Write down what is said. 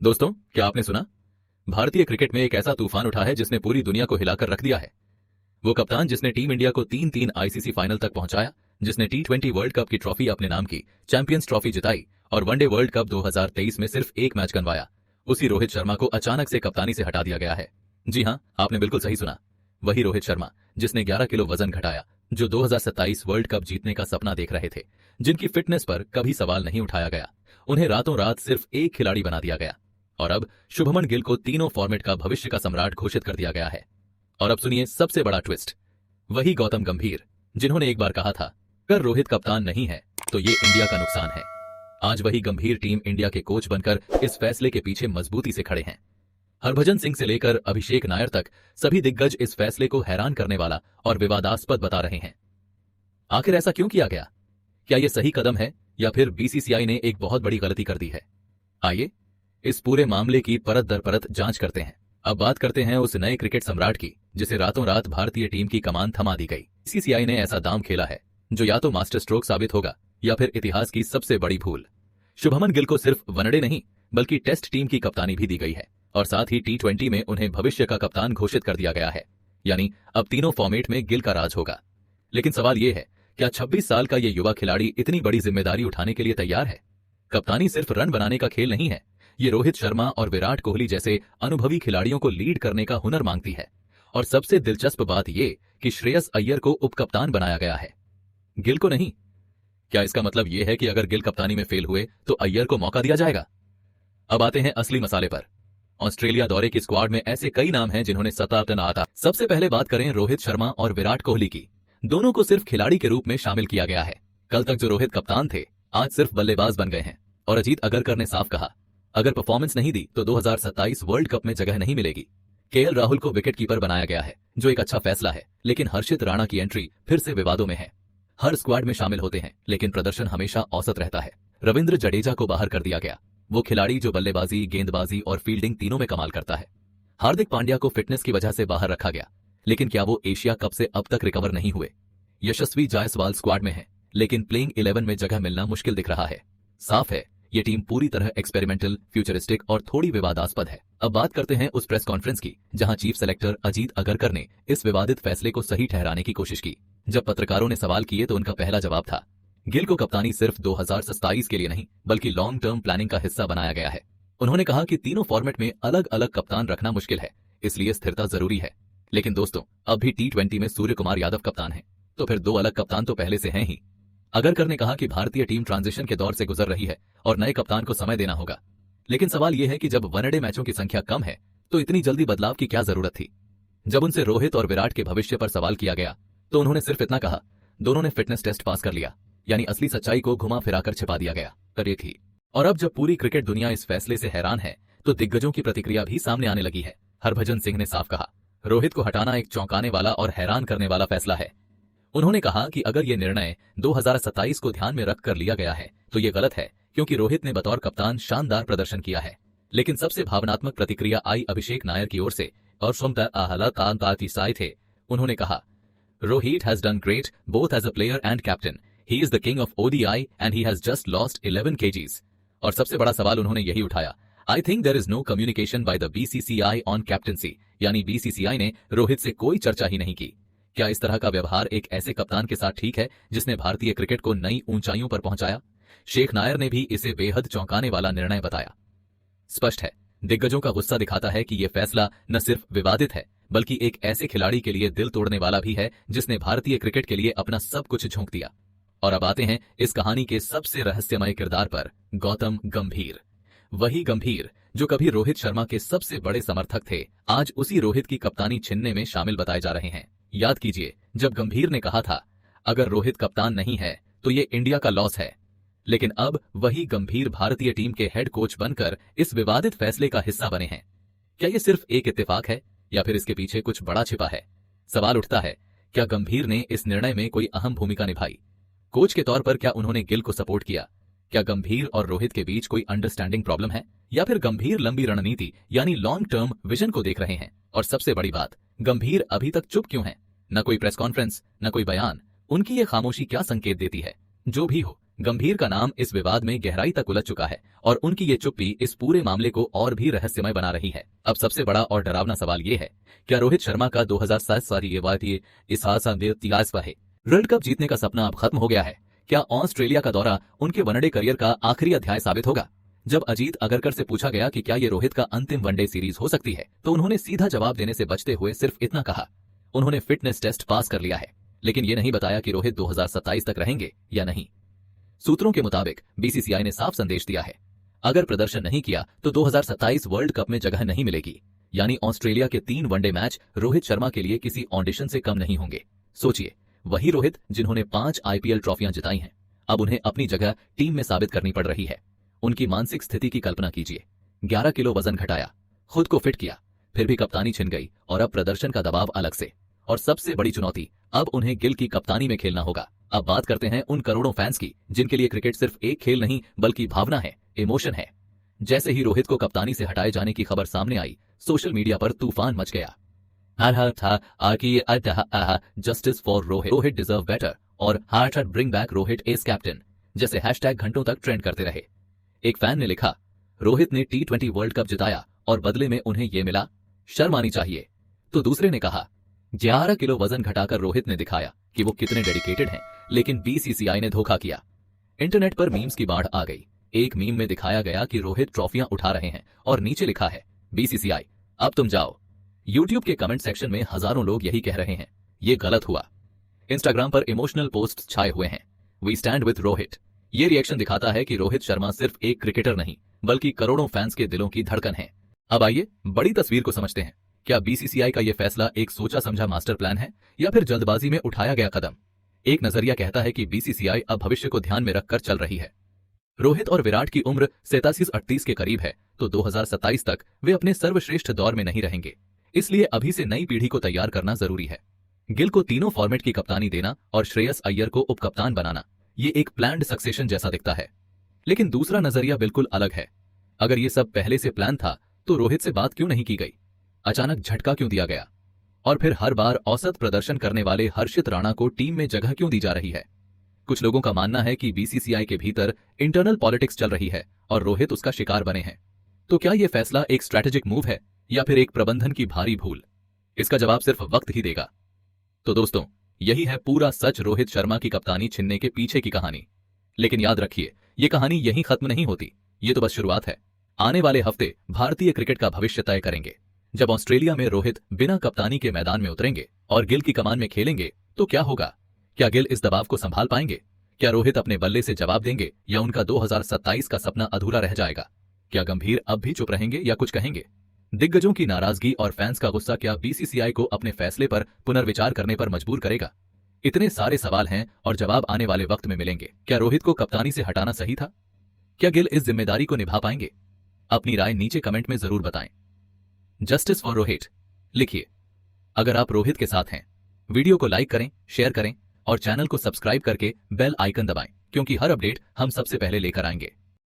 दोस्तों, क्या आपने सुना? भारतीय क्रिकेट में एक ऐसा तूफान उठा है जिसने पूरी दुनिया को हिलाकर रख दिया है। वो कप्तान जिसने टीम इंडिया को 3-3 आईसीसी फाइनल तक पहुंचाया, जिसने टी20 वर्ल्ड कप की ट्रॉफी अपने नाम की, चैंपियंस ट्रॉफी जिताई और वनडे वर्ल्ड कप 2023 में सिर्फ एक मैच गंवाया, उसी रोहित शर्मा को अचानक से कप्तानी से हटा दिया गया है। जी हां, आपने बिल्कुल सही सुना। वही रोहित शर्मा जिसने 11 किलो वजन घटाया, जो 2027 वर्ल्ड कप जीतने का सपना देख रहे थे, जिनकी फिटनेस पर कभी सवाल नहीं उठाया गया, उन्हें रातों रात सिर्फ एक खिलाड़ी बना दिया गया। और अब शुभमन गिल को तीनों फॉर्मेट का भविष्य का सम्राट घोषित कर दिया गया है। और अब सुनिए सबसे बड़ा ट्विस्ट, वही गौतम गंभीर जिन्होंने एक बार कहा था, अगर रोहित कप्तान नहीं है तो ये इंडिया का नुकसान है। आज वही गंभीर टीम इंडिया के कोच बनकर इस फैसले के पीछे मजबूती से खड़े हैं। हरभजन सिंह से लेकर अभिषेक नायर तक सभी दिग्गज इस फैसले को हैरान करने वाला और विवादास्पद बता रहे हैं। आखिर ऐसा क्यों किया गया? क्या यह सही कदम है या फिर बीसीसीआई ने एक बहुत बड़ी गलती कर दी है? आइए इस पूरे मामले की परत दर परत जांच करते हैं। अब बात करते हैं उस नए क्रिकेट सम्राट की जिसे रातों रात भारतीय टीम की कमान थमा दी गई। बीसीसीआई ने ऐसा दांव खेला है जो या तो मास्टर स्ट्रोक साबित होगा या फिर इतिहास की सबसे बड़ी भूल। शुभमन गिल को सिर्फ वनडे नहीं बल्कि टेस्ट टीम की कप्तानी भी दी गई है और साथ ही टी20 में उन्हें भविष्य का कप्तान घोषित कर दिया गया है। यानी अब तीनों फॉर्मेट में गिल का राज होगा। लेकिन सवाल यह है, क्या 26 साल का यह युवा खिलाड़ी इतनी बड़ी जिम्मेदारी उठाने के लिए तैयार है? कप्तानी सिर्फ रन बनाने का खेल नहीं है, ये रोहित शर्मा और विराट कोहली जैसे अनुभवी खिलाड़ियों को लीड करने का हुनर मांगती है। और सबसे दिलचस्प बात यह कि श्रेयस अय्यर को उपकप्तान बनाया गया है, गिल को नहीं। क्या इसका मतलब यह है कि अगर गिल कप्तानी में फेल हुए तो अय्यर को मौका दिया जाएगा? अब आते हैं असली मसाले पर। ऑस्ट्रेलिया दौरे की स्क्वाड में ऐसे कई नाम हैं जिन्होंने सतातन आता। सबसे पहले बात करें रोहित शर्मा और विराट कोहली की। दोनों को सिर्फ खिलाड़ी के रूप में शामिल किया गया है। कल तक जो रोहित कप्तान थे, आज सिर्फ बल्लेबाज बन गए हैं। और अजीत अगरकर ने साफ कहा, अगर परफॉर्मेंस नहीं दी तो 2027 वर्ल्ड कप में जगह नहीं मिलेगी। केएल राहुल को विकेट कीपर बनाया गया है, जो एक अच्छा फैसला है, लेकिन हर्षित राणा की एंट्री फिर से विवादों में है। हर स्क्वाड में शामिल होते हैं लेकिन प्रदर्शन हमेशा औसत रहता है। रविंद्र जडेजा को बाहर कर दिया गया, वो खिलाड़ी जो बल्लेबाजी, गेंदबाजी और फील्डिंग तीनों में कमाल करता है। हार्दिक पांड्या को फिटनेस की वजह से बाहर रखा गया, लेकिन क्या वो एशिया कप से अब तक रिकवर नहीं हुए? यशस्वी जायसवाल स्क्वाड में है, लेकिन प्लेइंग 11 में जगह मिलना मुश्किल दिख रहा है। साफ है, ये टीम पूरी तरह एक्सपेरिमेंटल, फ्यूचरिस्टिक और थोड़ी विवादास्पद है। अब बात करते हैं उस प्रेस कॉन्फ्रेंस की जहां चीफ सेलेक्टर अजीत अगरकर ने इस विवादित फैसले को सही ठहराने की कोशिश की। जब पत्रकारों ने सवाल किए तो उनका पहला जवाब था, गिल को कप्तानी सिर्फ 2027 के लिए नहीं बल्कि लॉन्ग टर्म प्लानिंग का हिस्सा बनाया गया है। उन्होंने कहा कि तीनों फॉर्मेट में अलग अलग कप्तान रखना मुश्किल है, इसलिए स्थिरता जरूरी है। लेकिन दोस्तों, अब भी टी20 में सूर्य कुमार यादव कप्तान है, तो फिर दो अलग कप्तान तो पहले से हैं ही। अगरकर ने कहा कि भारतीय टीम ट्रांजिशन के दौर से गुजर रही है और नए कप्तान को समय देना होगा। लेकिन सवाल यह है कि जब वनडे मैचों की संख्या कम है तो इतनी जल्दी बदलाव की क्या जरूरत थी? जब उनसे रोहित और विराट के भविष्य पर सवाल किया गया तो उन्होंने सिर्फ इतना कहा, दोनों ने फिटनेस टेस्ट पास कर लिया। यानी असली सच्चाई को घुमा फिराकर छिपा दिया गया। कर ये थी। और अब जब पूरी क्रिकेट दुनिया इस फैसले से हैरान है तो दिग्गजों की प्रतिक्रिया भी सामने आने लगी है। हरभजन सिंह ने साफ कहा, रोहित को हटाना एक चौंकाने वाला और हैरान करने वाला फैसला है। उन्होंने कहा कि अगर ये निर्णय 2027 को ध्यान में रखकर लिया गया है तो ये गलत है, क्योंकि रोहित ने बतौर कप्तान शानदार प्रदर्शन किया है। लेकिन सबसे भावनात्मक प्रतिक्रिया आई अभिषेक नायर की ओर से और सुमता आहला तांताती साई थे। उन्होंने कहा, Rohit has done great both as a player and captain. He is the king of ODI and he has just lost 11 kgs। और सबसे बड़ा सवाल उन्होंने यही उठाया, I think there is no communication by the BCCI on captaincy. यानी BCCI ने रोहित से कोई चर्चा ही नहीं की। क्या इस तरह का व्यवहार एक ऐसे कप्तान के साथ ठीक है जिसने भारतीय क्रिकेट को नई ऊंचाइयों पर पहुंचाया? शेख नायर ने भी इसे बेहद चौंकाने वाला निर्णय बताया। स्पष्ट है, दिग्गजों का गुस्सा दिखाता है कि यह फैसला न सिर्फ विवादित है बल्कि एक ऐसे खिलाड़ी के लिए दिल तोड़ने वाला भी है जिसने भारतीय क्रिकेट के लिए अपना सब कुछ झोंक दिया। और अब आते हैं इस कहानी के सबसे रहस्यमय किरदार पर, गौतम गंभीर। वही गंभीर जो कभी रोहित शर्मा के सबसे बड़े समर्थक थे, आज उसी रोहित की कप्तानी छीनने में शामिल बताए जा रहे हैं। याद कीजिए, जब गंभीर ने कहा था, अगर रोहित कप्तान नहीं है तो ये इंडिया का लॉस है। लेकिन अब वही गंभीर भारतीय टीम के हेड कोच बनकर इस विवादित फैसले का हिस्सा बने हैं। क्या ये सिर्फ एक इत्तेफाक है या फिर इसके पीछे कुछ बड़ा छिपा है? सवाल उठता है, क्या गंभीर ने इस निर्णय में कोई अहम भूमिका निभाई? कोच के तौर पर क्या उन्होंने गिल को सपोर्ट किया? क्या गंभीर और रोहित के बीच कोई अंडरस्टैंडिंग प्रॉब्लम है, या फिर गंभीर लंबी रणनीति यानी लॉन्ग टर्म विजन को देख रहे हैं? और सबसे बड़ी बात, गंभीर अभी तक चुप क्यों है? न कोई प्रेस कॉन्फ्रेंस, न कोई बयान। उनकी ये खामोशी क्या संकेत देती है? जो भी हो, गंभीर का नाम इस विवाद में गहराई तक उलझ चुका है और उनकी ये चुप्पी इस पूरे मामले को और भी रहस्यमय बना रही है। अब सबसे बड़ा और डरावना सवाल ये है, क्या रोहित शर्मा का 2007 वर्ल्ड कप जीतने का सपना अब खत्म हो गया है? क्या ऑस्ट्रेलिया का दौरा उनके वनडे करियर का आखिरी अध्याय साबित होगा? जब अजीत अगरकर से पूछा गया कि क्या ये रोहित का अंतिम वनडे सीरीज हो सकती है, तो उन्होंने सीधा जवाब देने से बचते हुए सिर्फ इतना कहा, उन्होंने फिटनेस टेस्ट पास कर लिया है, लेकिन ये नहीं बताया कि रोहित 2027 तक रहेंगे या नहीं। सूत्रों के मुताबिक बीसीसीआई ने साफ संदेश दिया है, अगर प्रदर्शन नहीं किया तो 2027 वर्ल्ड कप में जगह नहीं मिलेगी। यानी ऑस्ट्रेलिया के 3 वनडे मैच रोहित शर्मा के लिए किसी ऑडिशन से कम नहीं होंगे। सोचिए, वही रोहित जिन्होंने 5 आईपीएल ट्रॉफियां जिताई हैं, अब उन्हें अपनी जगह टीम में साबित करनी पड़ रही है। उनकी मानसिक स्थिति की कल्पना कीजिए, 11 किलो वजन घटाया, खुद को फिट किया, फिर भी कप्तानी छिन गई और अब प्रदर्शन का दबाव अलग से। और सबसे बड़ी चुनौती, अब उन्हें गिल की कप्तानी में खेलना होगा। अब बात करते हैं उन करोड़ों फैंस की जिनके लिए क्रिकेट सिर्फ एक खेल नहीं बल्कि भावना है, इमोशन है। जैसे ही रोहित को कप्तानी से हटाए जाने की खबर सामने आई, सोशल मीडिया पर तूफान मच गया। Justice for Rohit deserve better और bring back Rohit as captain जैसे हैशटैग घंटों तक ट्रेंड करते रहे। एक फैन ने लिखा, रोहित ने T20 वर्ल्ड कप जिताया और बदले में उन्हें ये मिला, शर्म आनी चाहिए। तो दूसरे ने कहा, 11 किलो वजन घटाकर रोहित ने दिखाया कि वो कितने डेडिकेटेड हैं, लेकिन बीसीसीआई ने धोखा किया। इंटरनेट पर मीम्स की बाढ़ आ गई। एक मीम में दिखाया गया कि रोहित ट्रॉफियां उठा रहे हैं और नीचे लिखा है, बीसीसीआई अब तुम जाओ। यूट्यूब के कमेंट सेक्शन में हजारों लोग यही कह रहे हैं, ये गलत हुआ। इंस्टाग्राम पर इमोशनल पोस्ट छाए हुए हैं, वी स्टैंड विद रोहित। ये रिएक्शन दिखाता है कि रोहित शर्मा सिर्फ एक क्रिकेटर नहीं बल्कि करोड़ों फैंस के दिलों की धड़कन है। अब आइए बड़ी तस्वीर को समझते हैं। क्या बीसीसीआई का यह फैसला एक सोचा समझा मास्टर प्लान है या फिर जल्दबाजी में उठाया गया कदम? एक नजरिया कहता है कि बीसीसीआई अब भविष्य को ध्यान में रखकर चल रही है। रोहित और विराट की उम्र 37-38 के करीब है, तो 2027 तक वे अपने सर्वश्रेष्ठ दौर में नहीं रहेंगे। इसलिए अभी से नई पीढ़ी को तैयार करना जरूरी है। गिल को तीनों फॉर्मेट की कप्तानी देना और श्रेयस अय्यर को उप कप्तान बनाना, ये एक प्लान्ड सक्सेशन जैसा दिखता है। लेकिन दूसरा नजरिया बिल्कुल अलग है। अगर ये सब पहले से प्लान था तो रोहित से बात क्यों नहीं की गई? अचानक झटका क्यों दिया गया? और फिर हर बार औसत प्रदर्शन करने वाले हर्षित राणा को टीम में जगह क्यों दी जा रही है? कुछ लोगों का मानना है कि बीसीसीआई के भीतर इंटरनल पॉलिटिक्स चल रही है और रोहित उसका शिकार बने हैं। तो क्या यह फैसला एक स्ट्रैटेजिक मूव है या फिर एक प्रबंधन की भारी भूल? इसका जवाब सिर्फ वक्त ही देगा। तो दोस्तों, यही है पूरा सच रोहित शर्मा की कप्तानी छिनने के पीछे की कहानी। लेकिन याद रखिए, ये कहानी यहीं खत्म नहीं होती, ये तो बस शुरुआत है। आने वाले हफ्ते भारतीय क्रिकेट का भविष्य तय करेंगे। जब ऑस्ट्रेलिया में रोहित बिना कप्तानी के मैदान में उतरेंगे और गिल की कमान में खेलेंगे तो क्या होगा? क्या गिल इस दबाव को संभाल पाएंगे? क्या रोहित अपने बल्ले से जवाब देंगे या उनका 2027 का सपना अधूरा रह जाएगा? क्या गंभीर अब भी चुप रहेंगे या कुछ कहेंगे? दिग्गजों की नाराजगी और फैंस का गुस्सा क्या बीसीसीआई को अपने फैसले पर पुनर्विचार करने पर मजबूर करेगा? इतने सारे सवाल हैं और जवाब आने वाले वक्त में मिलेंगे। क्या रोहित को कप्तानी से हटाना सही था? क्या गिल इस जिम्मेदारी को निभा पाएंगे? अपनी राय नीचे कमेंट में जरूर बताएं। जस्टिस फॉर रोहित लिखिए। अगर आप रोहित के साथ हैं, वीडियो को लाइक करें, शेयर करें और चैनल को सब्सक्राइब करके बेल आइकन दबाएं, क्योंकि हर अपडेट हम सबसे पहले लेकर आएंगे।